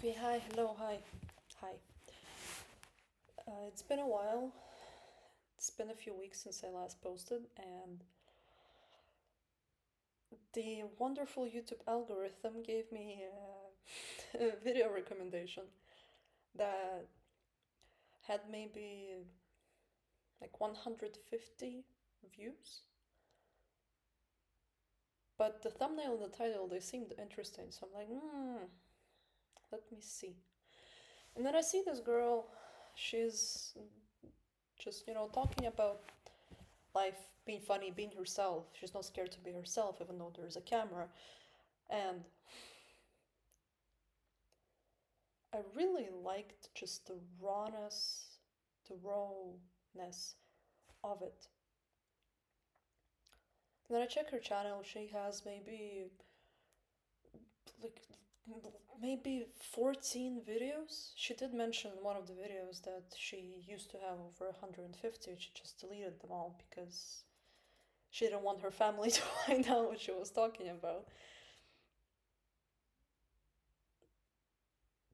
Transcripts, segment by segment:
Okay, hi, hello, hi, hi. It's been a while. It's been a few weeks since I last posted, and the wonderful YouTube algorithm gave me a video recommendation that had maybe like 150 views. But the thumbnail and the title, they seemed interesting, so I'm like, let me see. And then I see this girl, she's just, talking about life, being funny, being herself. She's not scared to be herself, even though there's a camera. And I really liked just the rawness of it. And then I check her channel. She has like maybe 14 videos. She did mention in one of the videos that she used to have over 150. She just deleted them all because she didn't want her family to find out what she was talking about.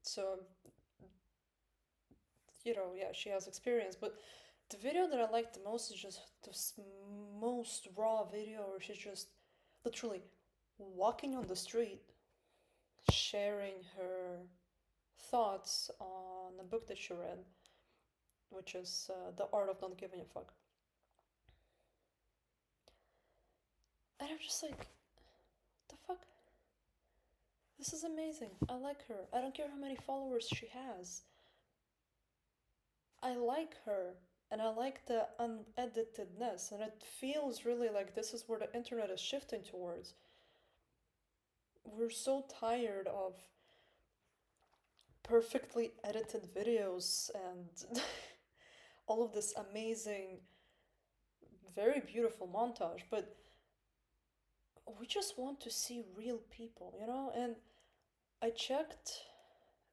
So, yeah, she has experience. But the video that I liked the most is just the most raw video where she's just literally walking on the street, sharing her thoughts on a book that she read, which is The Art of Not Giving a Fuck. And I'm just like, what the fuck? This is amazing. I like her. I don't care how many followers she has. I like her. And I like the uneditedness. And it feels really like this is where the internet is shifting towards. We're so tired of perfectly edited videos and all of this amazing, very beautiful montage, but we just want to see real people, And I checked,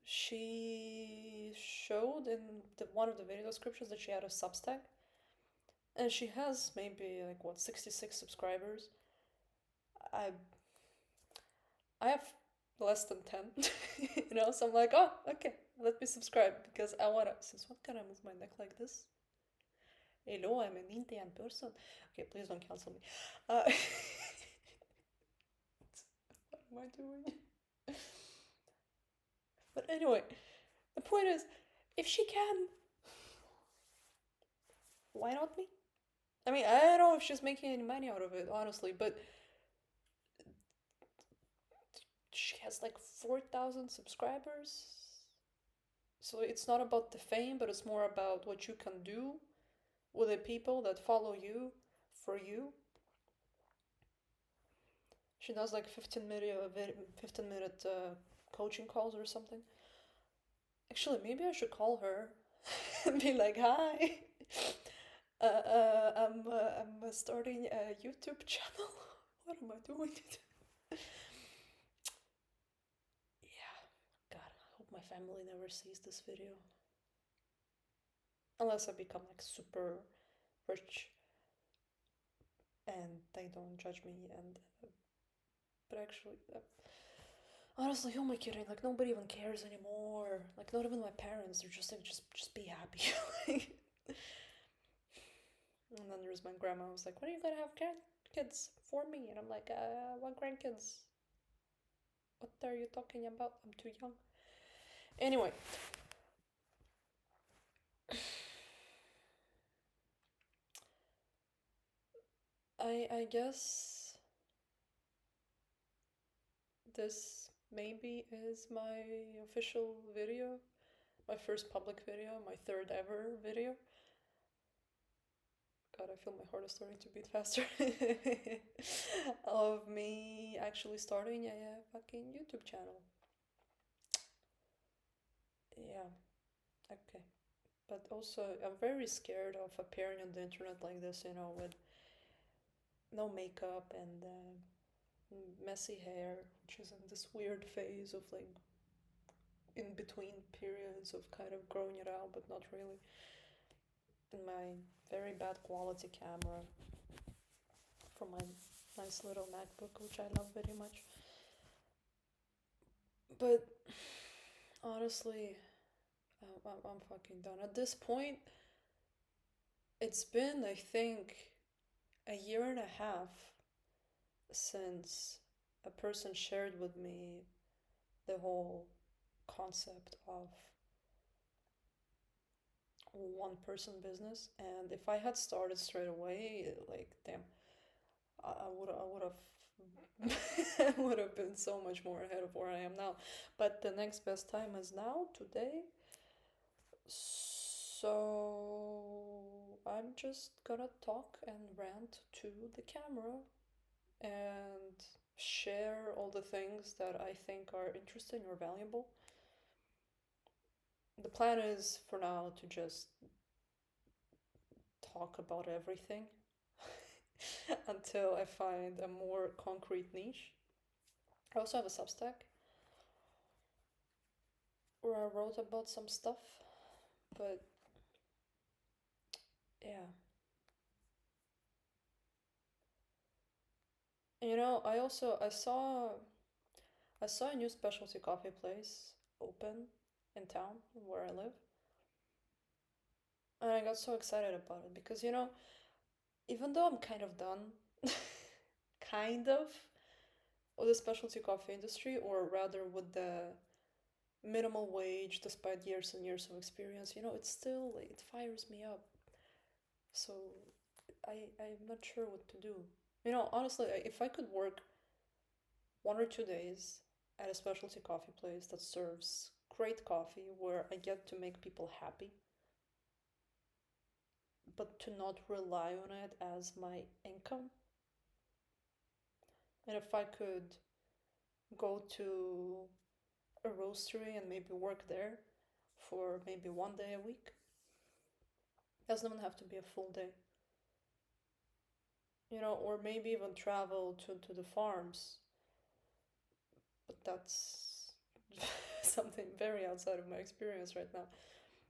she showed in one of the video descriptions that she had a Substack, and she has maybe like 66 subscribers. I I have less than 10, so I'm like, oh, okay, let me subscribe because I wanna. Since what can I move my neck like this? Hello, I'm an Indian person. Okay, please don't cancel me. Uh, what am I doing? But anyway, the point is, if she can, why not me? I mean, I don't know if she's making any money out of it, honestly, but she has like 4,000 subscribers. So it's not about the fame, but it's more about what you can do with the people that follow you for you. She does like 15-minute coaching calls or something. Actually, maybe I should call her and be like, "Hi, I'm starting a YouTube channel. What am I doing?" Yeah, God, I hope my family never sees this video. Unless I become like super rich and they don't judge me and but actually honestly, who am I kidding? Like nobody even cares anymore. Like not even my parents. They're just like just be happy. Like, and then there's my grandma who's like, "When are you gonna have kids for me?" And I'm like, what grandkids? What are you talking about? I'm too young." Anyway, I guess this maybe is my official video, my first public video, my third ever video. God, I feel my heart is starting to beat faster. Of me actually starting a fucking YouTube channel. Yeah, okay. But also, I'm very scared of appearing on the internet like this, with no makeup and messy hair, which is in this weird phase of like in between periods of kind of growing it out, but not really. And my very bad quality camera from my nice little MacBook, which I love very much. But Honestly, I'm fucking done. At this point, it's been, I think, a year and a half since a person shared with me the whole concept of one person business. And if I had started straight away, like, damn, I would have been so much more ahead of where I am now. But the next best time is now, today. So I'm just gonna talk and rant to the camera and share all the things that I think are interesting or valuable. The plan is for now to just talk about everything until I find a more concrete niche. I also have a Substack where I wrote about some stuff, but yeah. You know, I saw a new specialty coffee place open in town where I live, and I got so excited about it because, you know, even though I'm kind of done, kind of, with the specialty coffee industry, or rather with the minimal wage despite years and years of experience, you know, it fires me up. So I'm not sure what to do. You know, honestly, if I could work 1 or 2 days at a specialty coffee place that serves great coffee where I get to make people happy, but to not rely on it as my income. And if I could go to a roastery and maybe work there for maybe 1 day a week, it doesn't even have to be a full day. You know, or maybe even travel to the farms, but that's something very outside of my experience right now.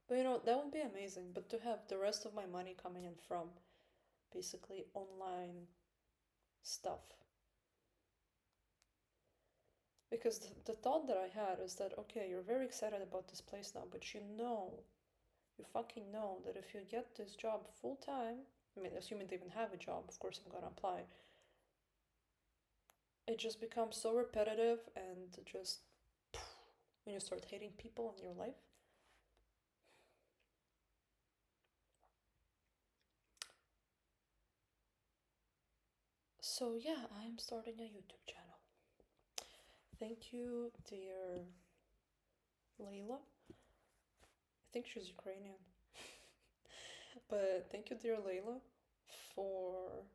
But you know, that would be amazing. But to have the rest of my money coming in from basically online stuff. Because the thought that I had is that, okay, you're very excited about this place now, but you fucking know that if you get this job full time, I mean, assuming they even have a job, of course I'm gonna apply, it just becomes so repetitive and just when you start hating people in your life. So yeah, I'm starting a YouTube channel. Thank you, dear Layla. I think she's Ukrainian. But thank you, dear Layla, for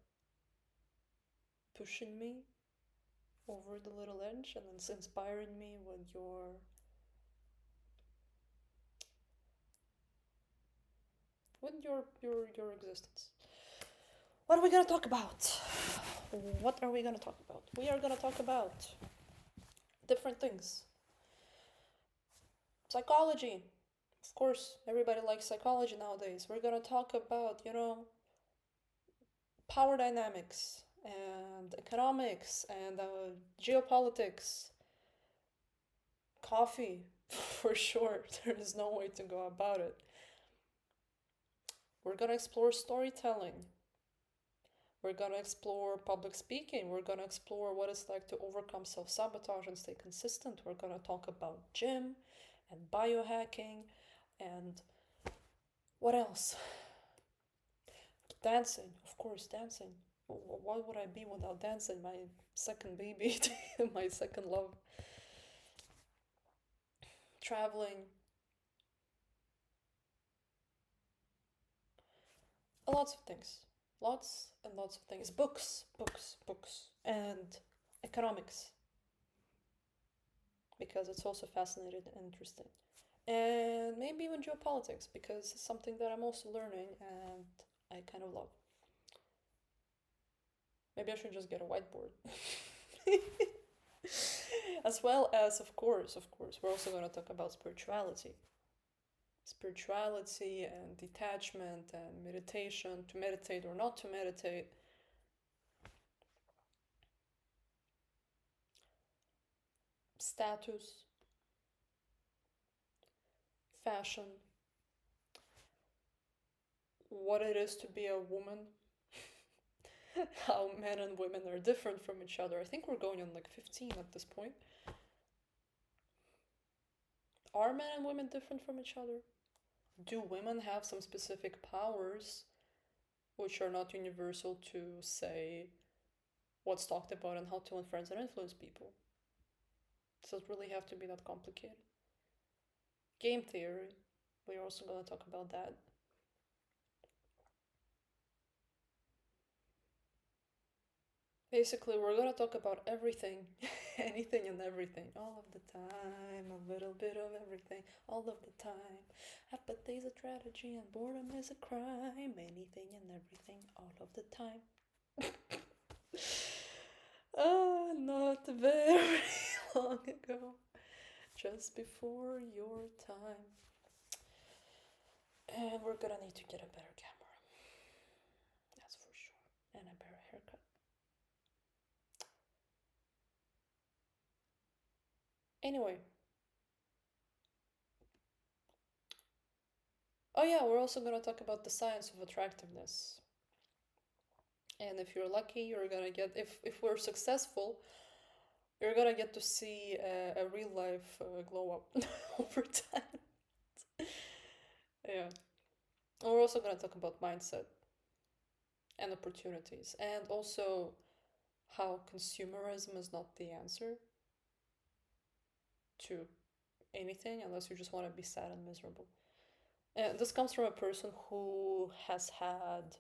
pushing me over the little edge and then inspiring me with your existence. What are we gonna talk about? What are we gonna talk about? We are gonna talk about different things. Psychology. Of course, everybody likes psychology nowadays. We're gonna talk about, you know, power dynamics and economics and geopolitics, coffee, for sure. There is no way to go about it. We're gonna explore storytelling. We're gonna explore public speaking. We're gonna explore what it's like to overcome self sabotage and stay consistent. We're gonna talk about gym and biohacking and what else? Dancing, of course, dancing. What would I be without dancing? My second baby, my second love. Traveling, lots of things. Lots and lots of things. Books, and economics, because it's also fascinating and interesting. And maybe even geopolitics, because it's something that I'm also learning and I kind of love. Maybe I should just get a whiteboard. As well as, of course, we're also going to talk about spirituality. Spirituality and detachment and meditation, to meditate or not to meditate. Status, fashion, what it is to be a woman, how men and women are different from each other. I think we're going on like 15 at this point. Are men and women different from each other? Do women have some specific powers which are not universal to, say, what's talked about and how to influence and influence people? Does it really have to be that complicated? Game theory, we're also going to talk about that. Basically, we're going to talk about everything, anything and everything, all of the time, a little bit of everything, all of the time. Apathy's a tragedy and boredom is a crime, anything and everything, all of the time. Not very long ago, just before your time. And we're gonna need to get a better camera, that's for sure, and a better haircut. Anyway. Oh yeah, we're also gonna talk about the science of attractiveness. And if you're lucky, you're gonna get, if we're successful, you're gonna get to see a real life glow up over time. Yeah. And we're also gonna talk about mindset and opportunities, and also how consumerism is not the answer to anything unless you just want to be sad and miserable. And this comes from a person who has had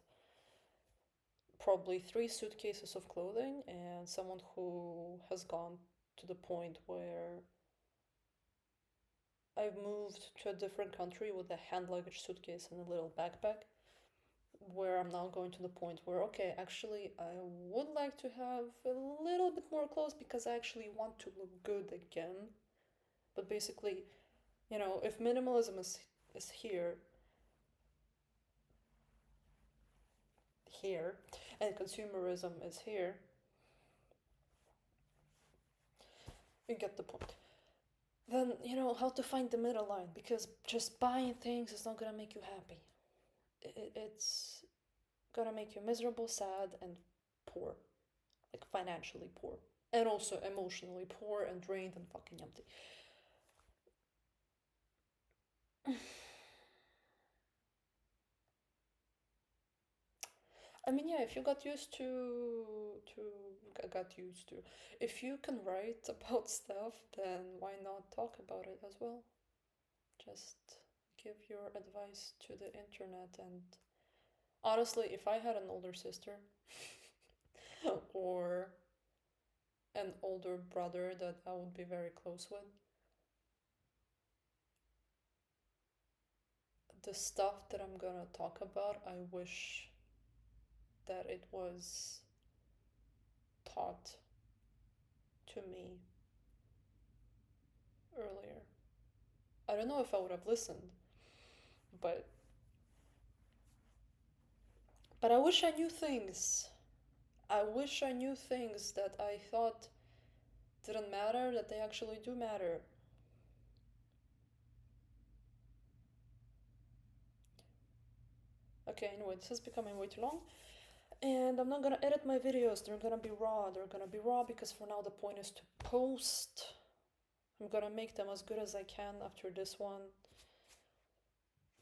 probably 3 suitcases of clothing, and someone who has gone to the point where I've moved to a different country with a hand luggage suitcase and a little backpack, where I'm now going to the point where, okay, actually, I would like to have a little bit more clothes because I actually want to look good again. But basically, if minimalism is here, and consumerism is here, you get the point. Then, how to find the middle line, because just buying things is not gonna make you happy. It's gonna make you miserable, sad, and poor. Like financially poor. And also emotionally poor and drained and fucking empty. I mean, yeah, if you got used to, if you can write about stuff, then why not talk about it as well? Just give your advice to the internet. And honestly, if I had an older sister or an older brother that I would be very close with, the stuff that I'm gonna talk about, I wish that it was taught to me earlier. I don't know if I would have listened, but I wish I knew things. I wish I knew things that I thought didn't matter, that they actually do matter. Okay, anyway, this is becoming way too long. And I'm not gonna edit my videos, they're gonna be raw. They're gonna be raw because for now the point is to post. I'm gonna make them as good as I can after this one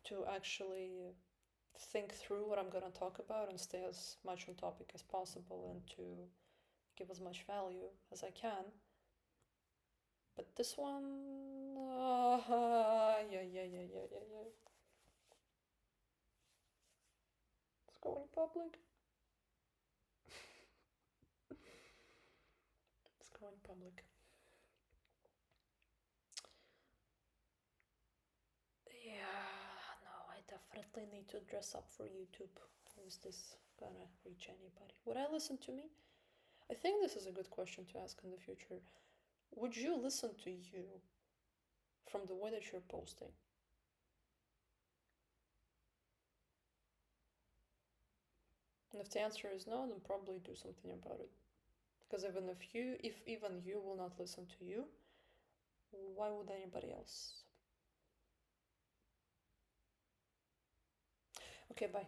to actually think through what I'm gonna talk about and stay as much on topic as possible and to give as much value as I can. But this one, yeah. It's going public. It's going public. Yeah, no, I definitely need to dress up for YouTube. How is this gonna reach anybody? Would I listen to me? I think this is a good question to ask in the future. Would you listen to you from the way that you're posting? And if the answer is no, then probably do something about it. Because if even you will not listen to you, why would anybody else? Okay, bye.